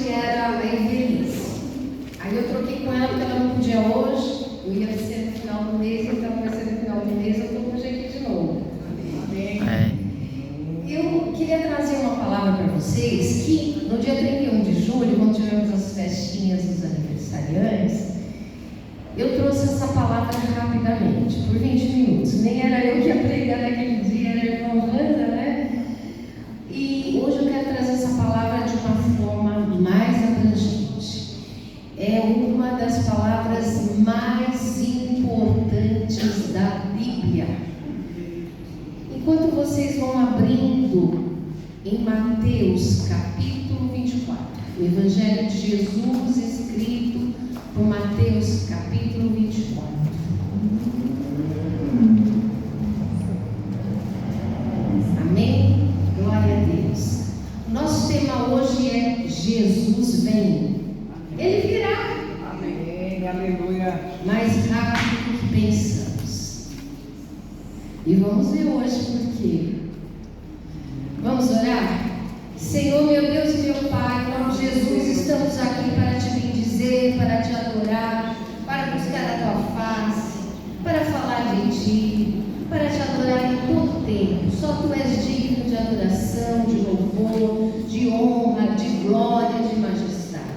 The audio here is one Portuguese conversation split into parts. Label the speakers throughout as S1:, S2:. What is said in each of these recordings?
S1: hoje era a Evelise. Aí eu troquei com ela porque ela não podia hoje. Eu ia ser no final do mês, então vai ser no final do mês, eu estou hoje aqui de novo. Amém. Eu queria trazer uma palavra para vocês que no dia 31 de julho, quando tivemos as festinhas dos aniversariantes, eu trouxe essa palavra rapidamente, por 20 minutos. Nem era eu que ia pregar naquele dia, era a irmã Wanda, né? E hoje eu quero trazer essa palavra de uma forma mais abrangente. É uma das palavras mais importantes da Bíblia. Enquanto vocês vão abrindo em Mateus capítulo 24, o Evangelho de Jesus escrito por Mateus capítulo 24. Amém? Glória a Deus. O nosso tema hoje é Jesus vem. Ele virá.
S2: Amém, aleluia.
S1: Mais rápido do que pensamos. E vamos ver hoje por quê. Vamos orar? Senhor, meu Deus e meu Pai, em nome de Jesus, estamos aqui para te bendizer, para te adorar, para buscar a tua face, para falar de ti, para te adorar em todo tempo. Só tu és digno de adoração, de louvor, de honra, de glória, de majestade.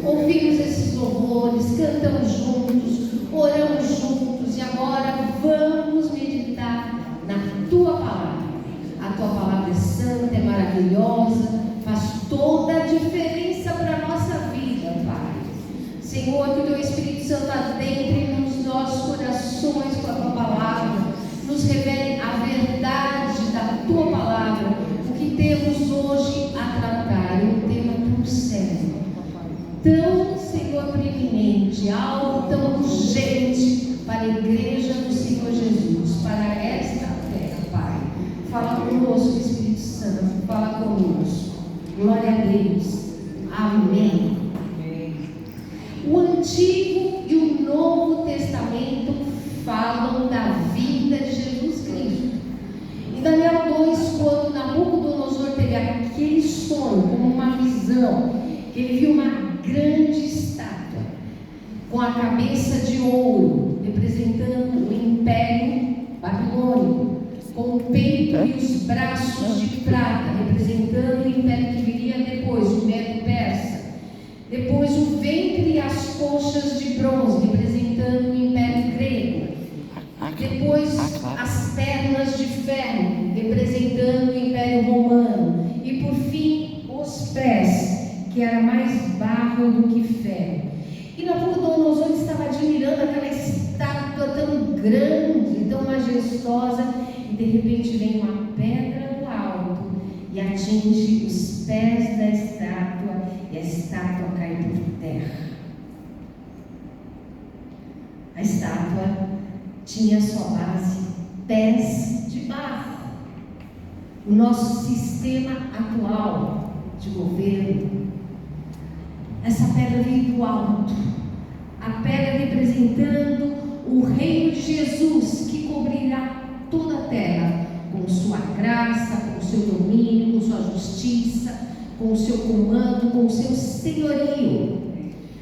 S1: Ouvimos esses louvores, cantamos juntos, oramos juntos e agora vamos meditar na tua palavra. A tua palavra é santa, é maravilhosa, faz toda a diferença para a nossa vida, Pai. Senhor, que o teu Espírito Santo adentre nos nossos corações com a tua palavra, nos revele a verdade da tua palavra, o que temos hoje a tratar, é um tema tão sério, tão, Senhor, preeminente, algo tão urgente para a igreja do Senhor Jesus, para esta terra, Pai. Fala conosco, Espírito Santo, fala conosco. Glória a Deus. Amém. O Antigo e o Novo Testamento falam da vida de Jesus Cristo. Em Daniel 2, quando Nabucodonosor teve aquele sonho, como uma visão, que ele viu uma grande estátua com a cabeça de ouro, representando o Império Babilônico, com o peito e os braços de prata, representando o império que viria depois, o Medo-Persa. Depois o ventre e as coxas de bronze, representando o império grego. Depois as pernas de ferro, representando o império romano. E por fim os pés, que era mais barro do que ferro. E Nabucodonosor estava admirando aquela estátua tão grande, tão majestosa, e de repente vem uma pedra do alto e atinge os pés da estátua, e a estátua cai por terra. A estátua tinha sua base pés de barro. O nosso sistema atual de governo, essa pedra veio do alto, a pedra representando o reino de Jesus, que cobrirá toda a terra com sua graça, com o seu domínio, com sua justiça, com o seu comando, com o seu senhorio.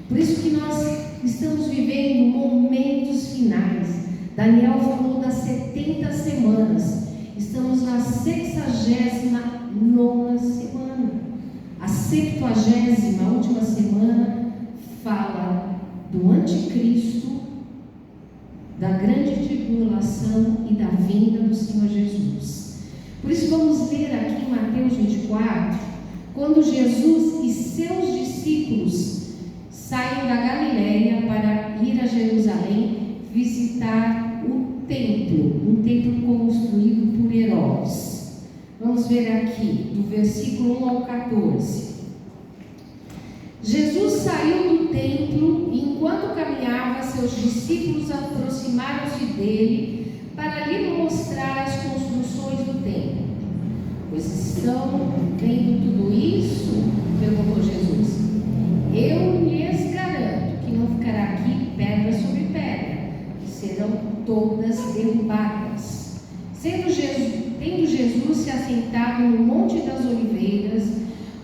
S1: Por isso que nós estamos vivendo momentos finais. Daniel falou das 70 semanas. Estamos na 69ª semana. A 70ª, última semana, fala do anticristo, da grande tribulação e da vinda do Senhor Jesus. Por isso vamos ler aqui em Mateus 24, quando Jesus e seus discípulos saem da Galileia para ir a Jerusalém visitar o templo, um templo construído por Herodes. Vamos ver aqui, do versículo 1 ao 14. Jesus saiu do templo e, enquanto caminhava, seus discípulos aproximaram-se dele para lhe mostrar as construções do templo. Pois estão vendo tudo isso? Perguntou Jesus. Eu lhes garanto que não ficará aqui pedra sobre pedra, serão todas derrubadas. Tendo Jesus se assentado no Monte das Oliveiras,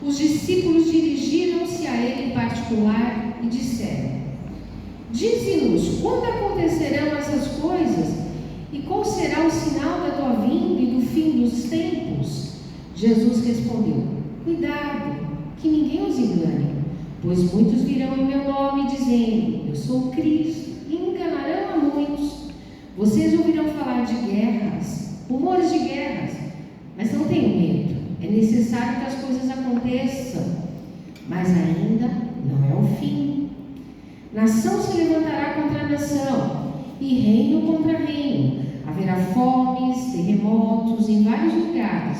S1: os discípulos dirigiram a ele em particular e disseram: dize-nos quando acontecerão essas coisas e qual será o sinal da tua vinda e do fim dos tempos? Jesus respondeu: cuidado, que ninguém os engane, pois muitos virão em meu nome dizendo: eu sou o Cristo, e enganarão a muitos. Vocês ouvirão falar de guerras, rumores de guerras, mas não tenham medo. É necessário que as coisas aconteçam, mas ainda não é o fim. Nação se levantará contra nação e reino contra reino. Haverá fomes, terremotos em vários lugares.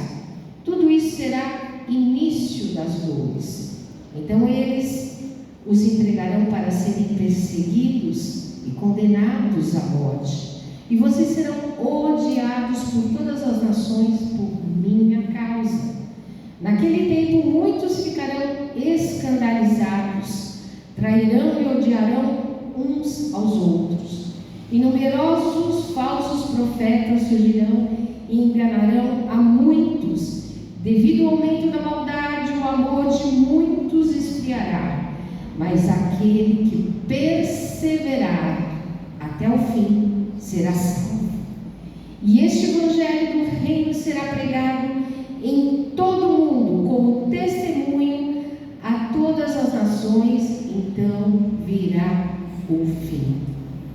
S1: Tudo isso será início das dores. Então eles os entregarão para serem perseguidos e condenados à morte. E vocês serão odiados por todas as nações por minha causa. Naquele tempo muitos ficarão escandalizados, trairão e odiarão uns aos outros. E numerosos falsos profetas surgirão e enganarão a muitos. Devido ao aumento da maldade, o amor de muitos esfriará. Mas aquele que perseverar até o fim será salvo. E este evangelho do reino será pregado em todo o mundo como testemunho a todas as nações, então virá o fim.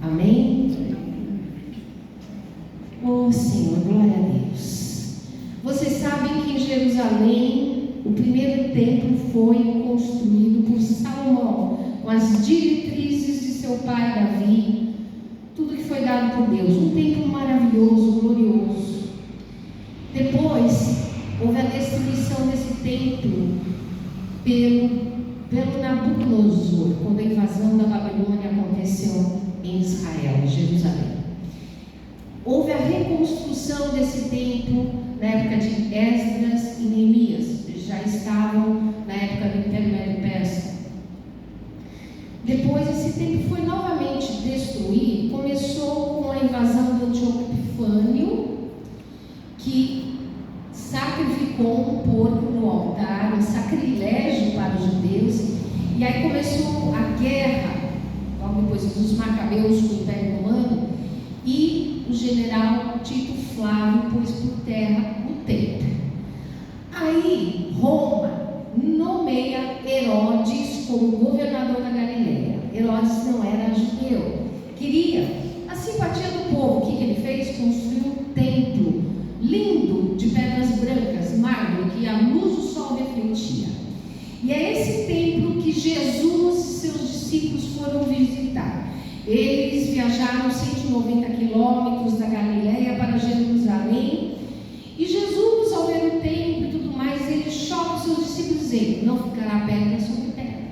S1: Amém? Oh Senhor, glória a Deus. Vocês sabem que em Jerusalém o primeiro templo foi construído por Salomão, com as diretrizes de seu pai Davi, tudo que foi dado por Deus, um templo maravilhoso, glorioso. Depois houve a destruição desse templo pelo Nabucodonosor, quando a invasão da Babilônia aconteceu em Israel, em Jerusalém. Houve a reconstrução desse templo na época de Esdras e Neemias, eles já estavam na época do Império Medo-Persa. Depois esse templo foi novamente destruído, começou com a invasão do Antíoco Epifânio, que sacrificou um porco no altar, um sacrilégio para os judeus, e aí começou a guerra, logo depois dos Macabeus com o Império Romano, e o general Tito Flávio pôs por terra o templo. Aí Roma nomeia Herodes como governador da Galileia. Herodes não era judeu, queria a simpatia do povo. O que ele fez? Construiu um templo lindo, de pedras brancas, mármore, que a luz do sol refletia. E é esse templo que Jesus e seus discípulos foram visitar. Eles viajaram 190 quilômetros da Galileia para Jerusalém. E Jesus, ao ver o templo e tudo mais, ele choca os seus discípulos dizendo: não ficará pedra sobre pedra.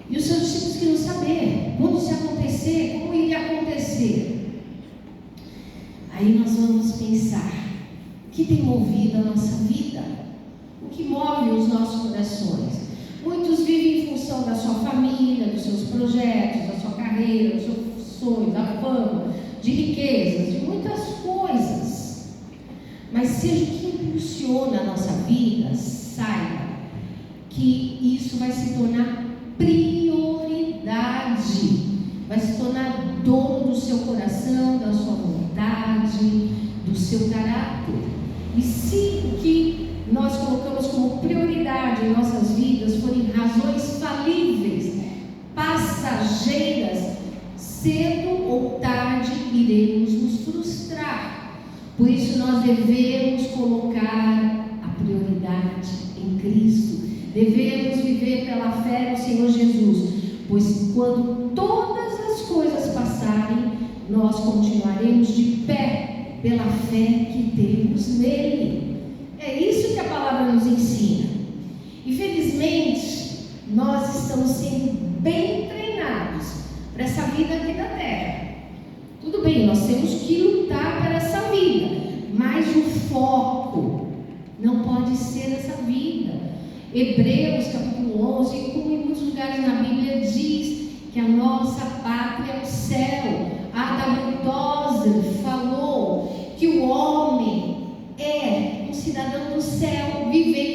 S1: E os seus discípulos queriam saber quando isso ia acontecer, como iria acontecer. Aí nós vamos pensar: o que tem movido a nossa vida? O que move os nossos corações? Muitos vivem em função da sua família, dos seus projetos, da sua carreira, dos seus sonhos, da fama, de riquezas, de muitas coisas. Mas seja o que impulsiona a nossa vida, saiba que isso vai se tornar prioridade, vai se tornar dono do seu coração, da sua vontade, do seu caráter. E se o que nós colocamos como prioridade em nossas vidas forem razões falíveis, passageiras, cedo ou tarde iremos nos frustrar. Por isso nós devemos colocar a prioridade em Cristo, devemos viver pela fé no Senhor Jesus, pois quando todas as coisas passarem, nós continuaremos de pé pela fé que temos nele. É isso que a palavra nos ensina. Infelizmente, nós estamos sendo bem treinados para essa vida aqui da terra. Tudo bem, nós temos que lutar para essa vida, mas o foco não pode ser essa vida. Hebreus capítulo 11, como em muitos lugares na Bíblia, diz que a nossa pátria é o céu. A.W. Tozer falou que o homem é um cidadão do céu, vivendo